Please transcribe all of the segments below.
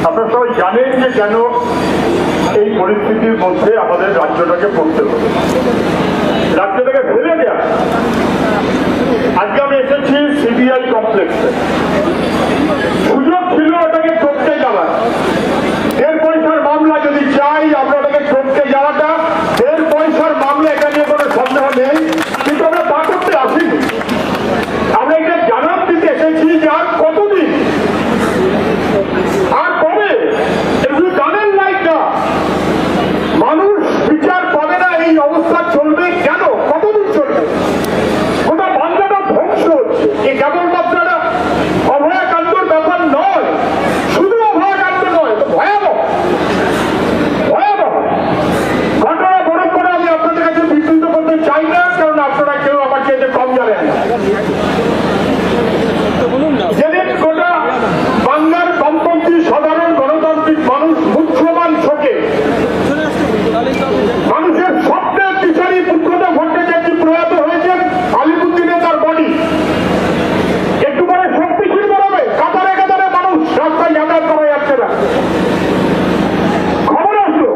আপনারা সবাই জানেন যে কেন এই পরিস্থিতির মধ্যে আমাদের রাজ্যটাকে পড়তে হবে, রাজ্যটাকে ফেলে দেওয়া। আজকে আমি এসেছি সিবিআই কমপ্লেক্সে, সুযোগ ছিল ওটাকে টপকে যাওয়ার। 1.5 পয়সার মামলা যদি চাই আমরা ওটাকে টপকে যাওয়াটা, 1.5 পয়সার মামলা, এটা নিয়ে কোনো সন্দেহ নেই, কিন্তু আমরা তা করতে আসিনি। আমরা এটা জানান দিতে এসেছি যে আর কতদিন, আর কবে জানেন নাই না মানুষ বিচার পাবে না, এই অবস্থা চলবে কেন, কতদিন চলবে? গোটা বাংলাটা ধ্বংস হচ্ছে। এই কেবলমাত্র অভয়াকাণ্ডর ব্যাপার নয়, শুধু অভয়াকাণ্ড নয়, ভয়াবহ ভয়াবহ ঘটনা। বড় করে আমি আপনাদের কাছে বিস্তৃত করতে চাই না, কারণ আপনারা কেউ আমাকে এতে কম জানেন। যেদিন গোটা বাংলার বামপন্থী সাধারণ গণতান্ত্রিক মানুষ মুখ্যমান শোকে, মানুষের স্বপ্নের বিচারী মুখ্যতা ভট্টাচার্য প্রয়াত হয়েছেন, আলিপুরদিনে তার বডি একটু পরে শক্তিশীল বেরোবে, কাতারে কাতারে মানুষ, রাস্তায় যাতায়াত করা যাচ্ছে না। খবর আসলো,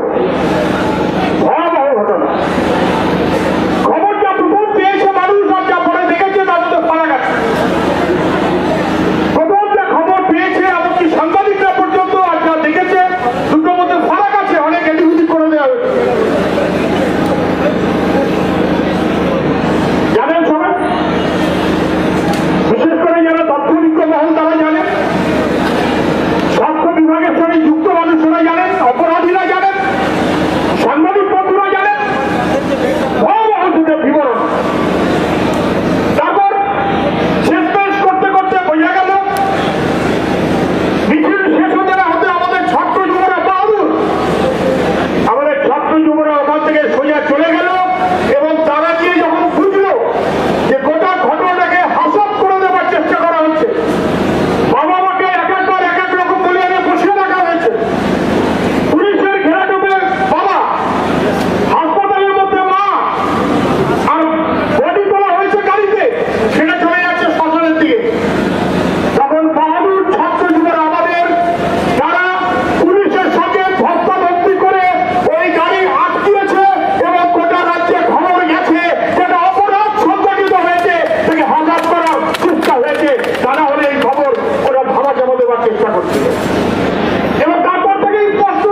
ভয়াবহ ঘটনা। খবর যা প্রথম পেয়েছে মানুষ আর যা পরে দেখেছে তার মধ্যে ফারাক আছে। প্রথম যে খবর পেয়েছে এমনকি সাংবাদিকরা পর্যন্ত আর যা দেখেছে, দুটোর মধ্যে ফারাক আছে, অনেক এদিক করে দেওয়া হয়েছে। জানেন সবাই, বিশেষ করে যারা তথ্যবিজ্ঞ মহল তারা জানেন, স্বাস্থ্য বিভাগের সঙ্গে যুক্ত মানুষরা জানেন, অপরাধীরা জানেন, সাংবাদিক বন্ধুরা জানেন, ভয়াবহ দুটো বিবরণ। তারপর শেষ করতে করতে বোঝা গেল মিছিল শেষ হতে না হতে আমাদের ছাত্র যুবরা বাহাদুর, আমাদের ছাত্র যুবরা ওখান থেকে সোজা চলে গেল, এবং তারা গিয়ে যখন বুঝলো যে গোটা ঘটনাটাকে হাসপ করে দেওয়ার চেষ্টা করা হচ্ছে, বাবা মাকে এক একবার এক এক রকম বলে এনে বসিয়ে রাখা হয়েছে, পুলিশের ঘেরাটোপে বাবা, হাসপাতালের মধ্যে মা, আর বডি তোলা হয়েছে গাড়িতে, সেটা চলে যাচ্ছে শ্মশানের দিকে। তখন বাহাদুর ছাত্র যুবরা আমাদের, যারা পুলিশের সঙ্গে ধস্তাধস্তি করে ওই গাড়ি আটকিয়েছে এবং গোটা রাজ্যে খবর গেছে যেটা অপরাধ সংগঠিত হয়েছে, থেকে হাজার করার চেষ্টা হয়েছে, তারা হলে এই খবর ওরা ভাবা জমা দেওয়ার চেষ্টা করছিল। এবং তারপর থেকেই স্পষ্ট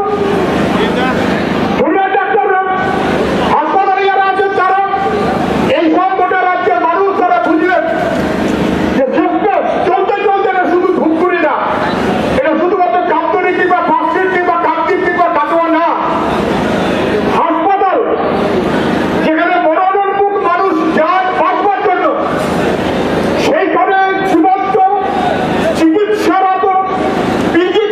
জুনিয়র ডাক্তাররা, হাসপাতালে যারা আছেন তারা, এই সব গোটা রাজ্যের মানুষ তারা বুঝলেন যে চলতে চলতে এটা শুধু ধূপগুড়ি না, এটা শুধুমাত্র কাপ্তনীতি বা ফাঁসকীর্তি বা কাকীর্তি বা কাটোয়া না। হাসপাতাল যেখানে মরণোন্মুখ মানুষ যান বাঁচবার জন্য, সেইখানে জীবন্ত চিকিৎসারত পিজি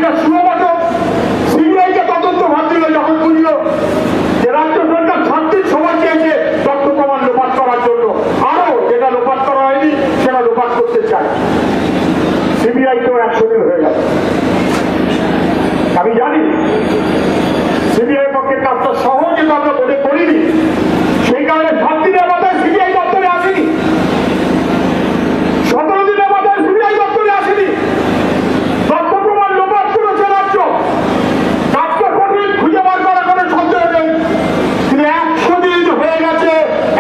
খানিকটা সুমত সিবিআইকে তদন্ত ভাব দিল যখন বুঝল যে রাজ্য সরকার 7 দিন সময় চেয়েছে তথ্য প্রমাণ লোপাট করার জন্য, আরো যেটা লোপাট করা হয়নি সেটা লোপাট করতে চায়। সিবিআই তো 100 দিন হয়ে গেল। আমি জানি সিবিআই পক্ষে কাজটা সহজ আমরা মনে করিনি, সেই কারণে 7 দিনের মাথায় সিবিআই দপ্তরে আসেনি, 17 দিনের মাথায় সিবিআই দপ্তরে আসেনি। তথ্য প্রমাণ লোপাট করেছে রাজ্য, কাজটা কঠিন, খুঁজে বার করা কোনো সন্দেহ নেই। কিন্তু 100 দিন হয়ে গেছে,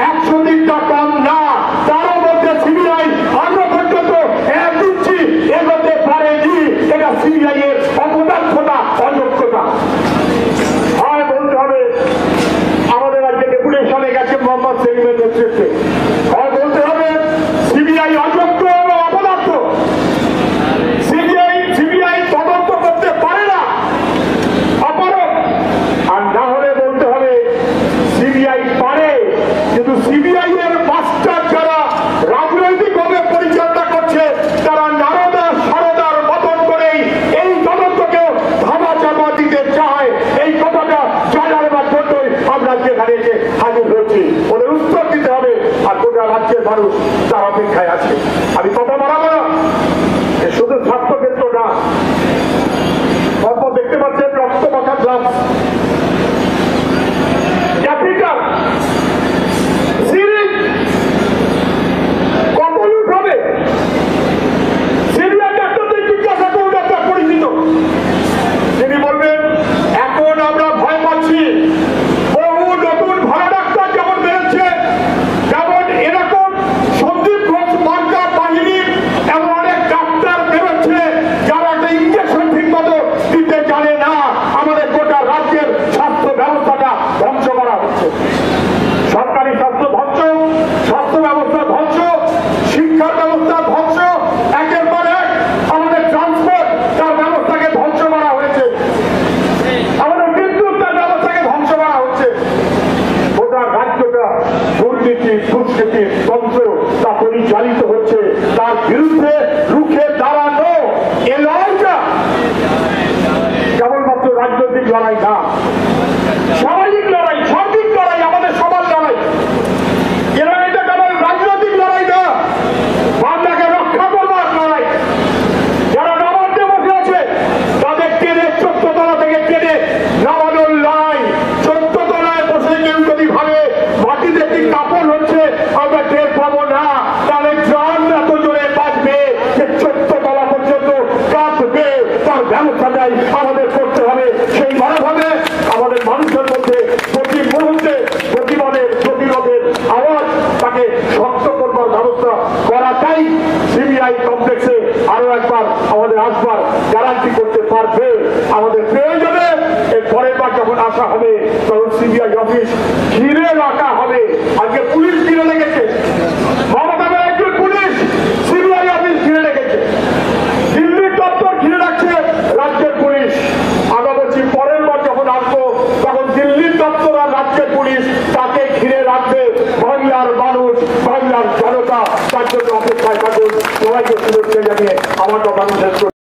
100 দিনটা কম না। তারও মধ্যে সিবিআই আরো পর্যন্ত দিচ্ছি এগোতে পারেনি। এটা সিবিআই এর অপদার্থতা, অযোগ্যতা। হয় বলতে হবে আমাদের রাজ্যে ডেপুটেশনে গেছে মোহাম্মদ সেলিমের নেতৃত্বে, হয় বলতে হবে সিবিআই অযোগ্য এবং অপদার্থ, সিবিআই তদন্ত করতে পারে না, অপারগ। আর না হলে বলতে হবে সিবিআই পারে, কিন্তু সিবিআই এর মাস্টার যারা রাজনৈতিকভাবে পরিচালনা করছে তারা নারদা সারদার মতন করেই এই তদন্তকেও ধামা চাপা দিতে চায়। এই কথাটা জানার জন্যই আমরা যেখানে এসে হাজির হয়েছি। ওদের উত্তর দিতে হবে, আর গোটা রাজ্যের মানুষ তার অপেক্ষায় আছে। আমি কথা বাড়াবো না, শুধু ছাত্রক্ষেত্র না, দেখতে পাচ্ছেন রক্ত মাখা গ্লাস, ক্যাপিটাল সিরিজ কত লুট হবে। সিরিয়াল ডাক্তারদের জিজ্ঞাসা করুন, ডাক্তার পরিচিত, তিনি বলবেন এখন আমরা ভয় পাচ্ছি। বহু নতুন ভালো ডাক্তার যেমন বেরোচ্ছে, যেমন এরকম সন্দীপ ঘোষ মার্কা বাহিনীর এমন অনেক ডাক্তার বেরোচ্ছে যারা একটা ইঞ্জেকশন ঠিক মতো দিতে জানে না। আমাদের গোটা রাজ্যের স্বাস্থ্য ব্যবস্থাটা ধ্বংস করা হচ্ছে। সরকারি স্বাস্থ্য ধ্বংস, স্বাস্থ্য ব্যবস্থা ধ্বংস, শিক্ষার ব্যবস্থা ধ্বংস, একের পর এক আমাদের ট্রান্সপোর্ট তার ব্যবস্থাকে ধ্বংস করা হয়েছে, আমাদের বিদ্যুৎ তার ব্যবস্থাকে ধ্বংস করা হচ্ছে। গোটা রাজ্যটা দুর্নীতি দুষ্কৃতির তন্ত্র তা পরিচালিত হচ্ছে। তার বিরুদ্ধে রুখে দাঁড়ানো এ লড়াইটা কেবলমাত্র রাজনৈতিক লড়াই না, সামাজিক লড়াই, সার্বিক লড়াই, আমাদের সবার লড়াই। এরা এটা কেবল রাজনৈতিক লড়াই না, বাংলাকে রক্ষা করবার লড়াই। যারা নবান্নে বসে আছে তাদের টেনে 14 তলা থেকে টেনে নামানোর লড়াই। 14 তলায় বসে কেউ যদি ভাবে মাটিতে কি কাপড় হচ্ছে আমরা টের পাবো না, তাহলে জন এত জোরে বাঁচবে যে 14 তলা পর্যন্ত কাঁপবে। তার ব্যবস্থাটাই আমাদের করতে হবে। সেই মনোভাবে আমাদের মানুষের মধ্যে প্রতি মুহূর্তে প্রতিরোধের আওয়াজ তাকে শক্ত করবার ব্যবস্থা করাটাই সিবিআই কমপ্লেক্সে আরো একবার আমাদের আসবার গ্যারান্টি করতে পারবে। আমাদের প্রয়োজনে এর পরের বার যখন আসা হবে তখন সিবিআই অফিস ঘিরে রাখা হবে। আজকে পুলিশ ঘিরে রেখেছে, মমতা ব্যানার্জির পুলিশ সিবিআই অফিস ঘিরে রেখেছে, দিল্লির দপ্তর ঘিরে রাখছে রাজ্যের পুলিশ। আমরা বলছি পরের বার যখন আসবো তখন দিল্লির দপ্তর আর রাজ্যের পুলিশ তাকে ঘিরে রাখবে। বাংলার মানুষ, বাংলার জনতা তার জন্য অপেক্ষায় থাকুন। সবাইকে শুভেচ্ছা জানিয়ে আমার কথা